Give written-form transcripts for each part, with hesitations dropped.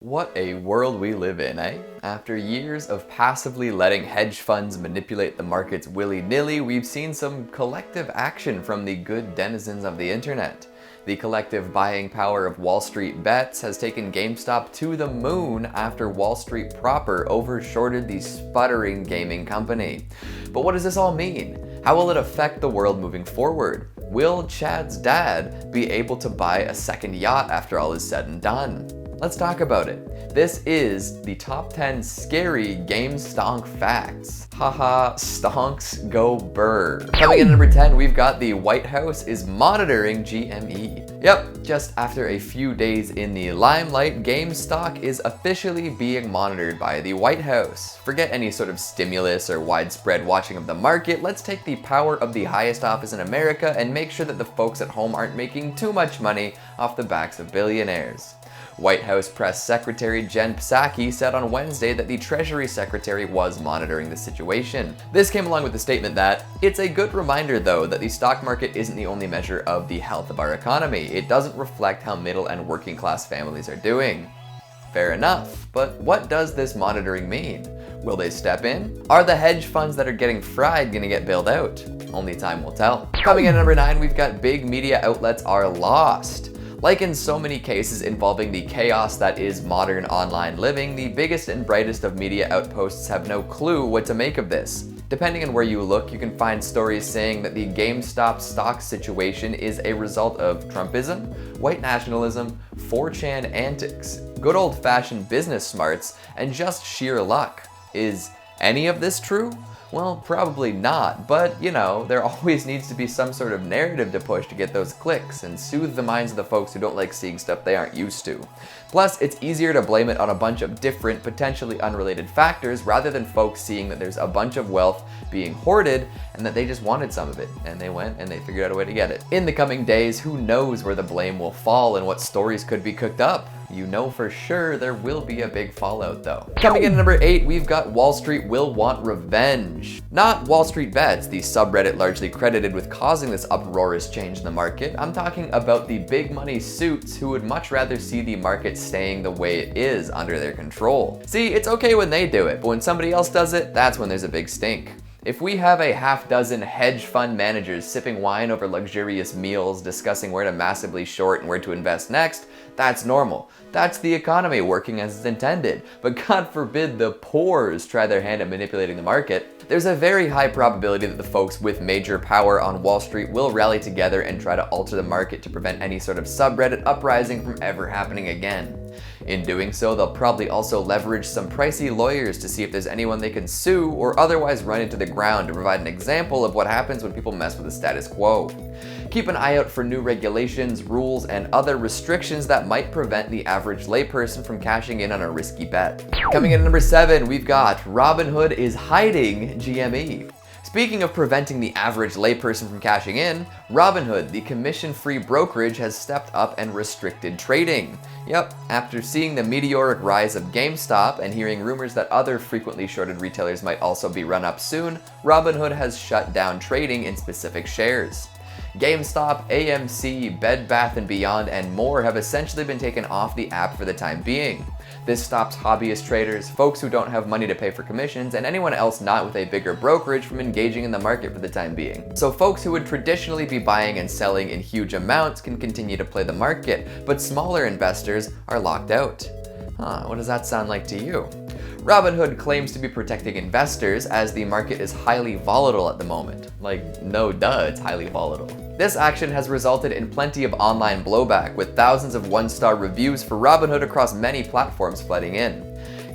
What a world we live in, eh? After years of passively letting hedge funds manipulate the markets willy-nilly, we've seen some collective action from the good denizens of the internet. The collective buying power of Wall Street bets has taken GameStop to the moon after Wall Street proper overshorted the sputtering gaming company. But what does this all mean? How will it affect the world moving forward? Will Chad's dad be able to buy a second yacht after all is said and done? Let's talk about it. This is the top 10 scary GameStonk facts. Haha, stonks go burr. Coming in at number 10, we've got the White House is monitoring GME. Yep, just after a few days in the limelight, GameStop is officially being monitored by the White House. Forget any sort of stimulus or widespread watching of the market. Let's take the power of the highest office in America and make sure that the folks at home aren't making too much money off the backs of billionaires. White House Press Secretary Jen Psaki said on Wednesday that the Treasury Secretary was monitoring the situation. This came along with the statement that, "It's a good reminder though that the stock market isn't the only measure of the health of our economy. It doesn't reflect how middle and working class families are doing." Fair enough, but what does this monitoring mean? Will they step in? Are the hedge funds that are getting fried gonna get bailed out? Only time will tell. Coming in at number 9, we've got big media outlets are lost. Like in so many cases involving the chaos that is modern online living, the biggest and brightest of media outposts have no clue what to make of this. Depending on where you look, you can find stories saying that the GameStop stock situation is a result of Trumpism, white nationalism, 4chan antics, good old-fashioned business smarts, and just sheer luck. Is any of this true? Well, probably not, but you know, there always needs to be some sort of narrative to push to get those clicks and soothe the minds of the folks who don't like seeing stuff they aren't used to. Plus, it's easier to blame it on a bunch of different, potentially unrelated factors rather than folks seeing that there's a bunch of wealth being hoarded and that they just wanted some of it, and they went and they figured out a way to get it. In the coming days, who knows where the blame will fall and what stories could be cooked up? You know for sure there will be a big fallout though. Coming in at number 8, we've got Wall Street will want revenge. Not Wall Street Bets, the subreddit largely credited with causing this uproarious change in the market. I'm talking about the big money suits who would much rather see the market staying the way it is under their control. See, it's okay when they do it, but when somebody else does it, that's when there's a big stink. If we have a half-dozen hedge fund managers sipping wine over luxurious meals, discussing where to massively short and where to invest next, that's normal. That's the economy working as it's intended. But God forbid the poors try their hand at manipulating the market. There's a very high probability that the folks with major power on Wall Street will rally together and try to alter the market to prevent any sort of subreddit uprising from ever happening again. In doing so, they'll probably also leverage some pricey lawyers to see if there's anyone they can sue or otherwise run into the ground to provide an example of what happens when people mess with the status quo. Keep an eye out for new regulations, rules, and other restrictions that might prevent the average layperson from cashing in on a risky bet. Coming in at number 7, we've got Robinhood is hiding GME. Speaking of preventing the average layperson from cashing in, Robinhood, the commission-free brokerage, has stepped up and restricted trading. Yep, after seeing the meteoric rise of GameStop and hearing rumors that other frequently shorted retailers might also be run up soon, Robinhood has shut down trading in specific shares. GameStop, AMC, Bed Bath & Beyond, and more have essentially been taken off the app for the time being. This stops hobbyist traders, folks who don't have money to pay for commissions, and anyone else not with a bigger brokerage from engaging in the market for the time being. So folks who would traditionally be buying and selling in huge amounts can continue to play the market, but smaller investors are locked out. What does that sound like to you? Robinhood claims to be protecting investors as the market is highly volatile at the moment. Like, no duh, it's highly volatile. This action has resulted in plenty of online blowback, with thousands of one-star reviews for Robinhood across many platforms flooding in.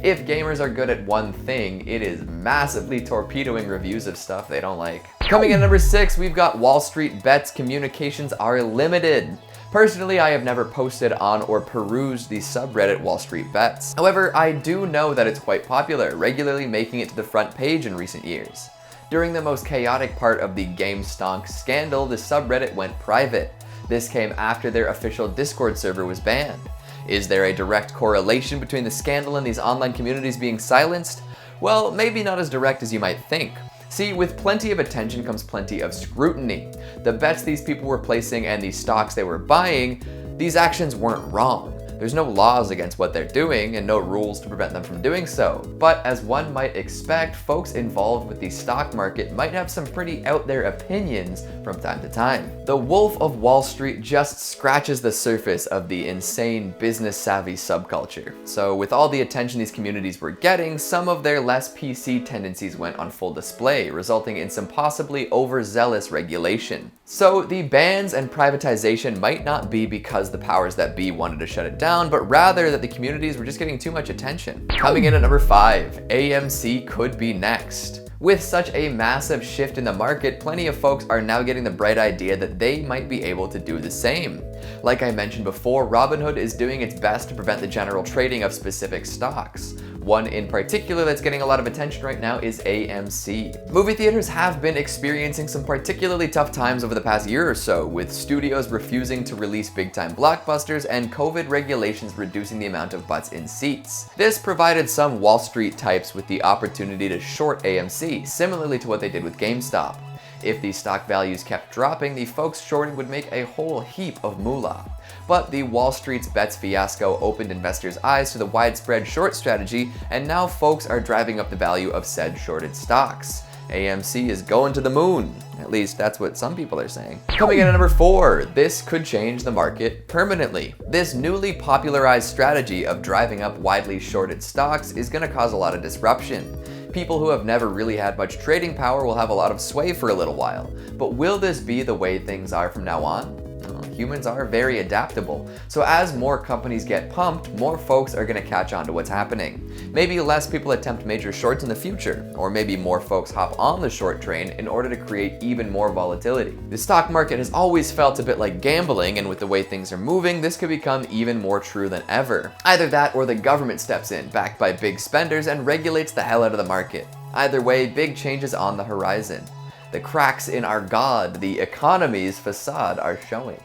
If gamers are good at one thing, it is massively torpedoing reviews of stuff they don't like. Coming in at number 6, we've got Wall Street Bets communications are limited. Personally, I have never posted on or perused the subreddit Wall Street Bets. However, I do know that it's quite popular, regularly making it to the front page in recent years. During the most chaotic part of the GameStonk scandal, the subreddit went private. This came after their official Discord server was banned. Is there a direct correlation between the scandal and these online communities being silenced? Well, maybe not as direct as you might think. See, with plenty of attention comes plenty of scrutiny. The bets these people were placing and the stocks they were buying, these actions weren't wrong. There's no laws against what they're doing and no rules to prevent them from doing so. But as one might expect, folks involved with the stock market might have some pretty out there opinions from time to time. The Wolf of Wall Street just scratches the surface of the insane business-savvy subculture. So with all the attention these communities were getting, some of their less PC tendencies went on full display, resulting in some possibly overzealous regulation. So the bans and privatization might not be because the powers that be wanted to shut it down, but rather that the communities were just getting too much attention. Coming in at number 5, AMC could be next. With such a massive shift in the market, plenty of folks are now getting the bright idea that they might be able to do the same. Like I mentioned before, Robinhood is doing its best to prevent the general trading of specific stocks. One in particular that's getting a lot of attention right now is AMC. Movie theaters have been experiencing some particularly tough times over the past year or so, with studios refusing to release big-time blockbusters and COVID regulations reducing the amount of butts in seats. This provided some Wall Street types with the opportunity to short AMC, similarly to what they did with GameStop. If the stock values kept dropping, the folks shorting would make a whole heap of moolah. But the Wall Street's bets fiasco opened investors' eyes to the widespread short strategy, and now folks are driving up the value of said shorted stocks. AMC is going to the moon. At least that's what some people are saying. Coming in at number 4, this could change the market permanently. This newly popularized strategy of driving up widely shorted stocks is going to cause a lot of disruption. People who have never really had much trading power will have a lot of sway for a little while. But will this be the way things are from now on? Humans are very adaptable, so as more companies get pumped, more folks are going to catch on to what's happening. Maybe less people attempt major shorts in the future, or maybe more folks hop on the short train in order to create even more volatility. The stock market has always felt a bit like gambling, and with the way things are moving, this could become even more true than ever. Either that or the government steps in, backed by big spenders, and regulates the hell out of the market. Either way, big changes on the horizon. The cracks in our God, the economy's facade, are showing.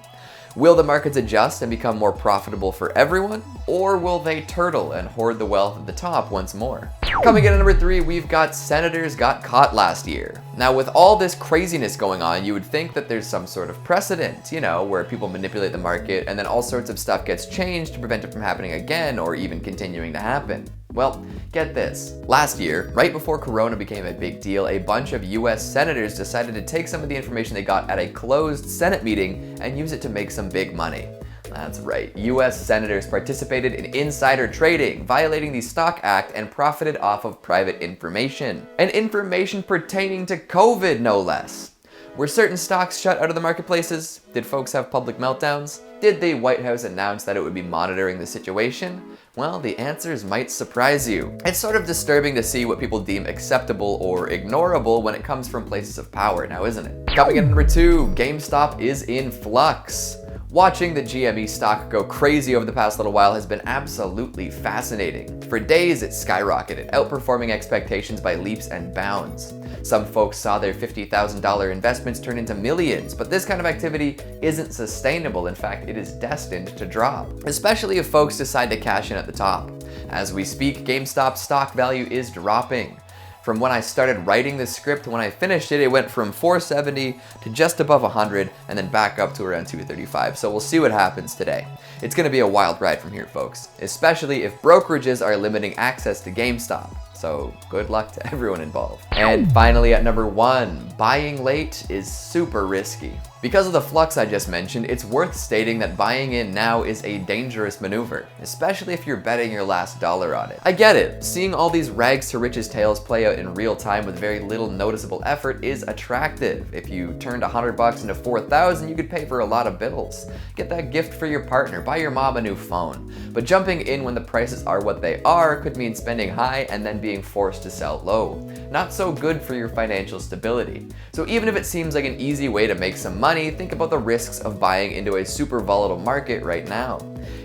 Will the markets adjust and become more profitable for everyone? Or will they turtle and hoard the wealth at the top once more? Coming in at number 3, we've got senators got caught last year. Now with all this craziness going on, you would think that there's some sort of precedent, where people manipulate the market and then all sorts of stuff gets changed to prevent it from happening again or even continuing to happen. Well, get this. Last year, right before Corona became a big deal, a bunch of US senators decided to take some of the information they got at a closed Senate meeting and use it to make some big money. That's right, US senators participated in insider trading, violating the Stock Act, and profited off of private information. And information pertaining to COVID, no less. Were certain stocks shut out of the marketplaces? Did folks have public meltdowns? Did the White House announce that it would be monitoring the situation? Well, the answers might surprise you. It's sort of disturbing to see what people deem acceptable or ignorable when it comes from places of power now, isn't it? Coming in at number 2, GameStop is in flux. Watching the GME stock go crazy over the past little while has been absolutely fascinating. For days, it skyrocketed, outperforming expectations by leaps and bounds. Some folks saw their $50,000 investments turn into millions, but this kind of activity isn't sustainable. In fact, it is destined to drop, especially if folks decide to cash in at the top. As we speak, GameStop's stock value is dropping. From when I started writing this script to when I finished it, it went from 470 to just above 100 and then back up to around 235. So we'll see what happens today. It's going to be a wild ride from here, folks, especially if brokerages are limiting access to GameStop. So good luck to everyone involved. And finally at number 1, buying late is super risky. Because of the flux I just mentioned, it's worth stating that buying in now is a dangerous maneuver, especially if you're betting your last dollar on it. I get it, seeing all these rags to riches tales play out in real time with very little noticeable effort is attractive. If you turned $100 into $4,000, you could pay for a lot of bills. Get that gift for your partner, buy your mom a new phone. But jumping in when the prices are what they are could mean spending high and then being forced to sell low. Not so good for your financial stability. So even if it seems like an easy way to make some money, think about the risks of buying into a super volatile market right now,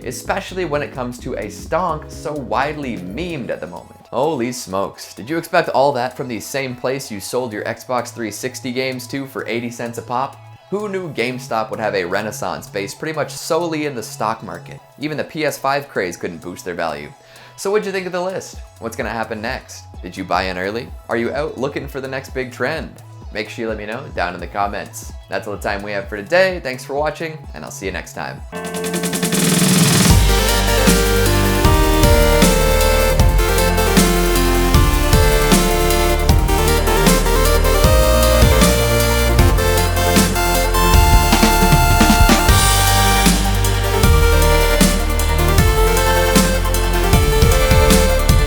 especially when it comes to a stonk so widely memed at the moment. Holy smokes, did you expect all that from the same place you sold your Xbox 360 games to for 80 cents a pop? Who knew GameStop would have a renaissance based pretty much solely in the stock market? Even the PS5 craze couldn't boost their value. So what'd you think of the list? What's gonna happen next? Did you buy in early? Are you out looking for the next big trend? Make sure you let me know down in the comments. That's all the time we have for today. Thanks for watching, and I'll see you next time.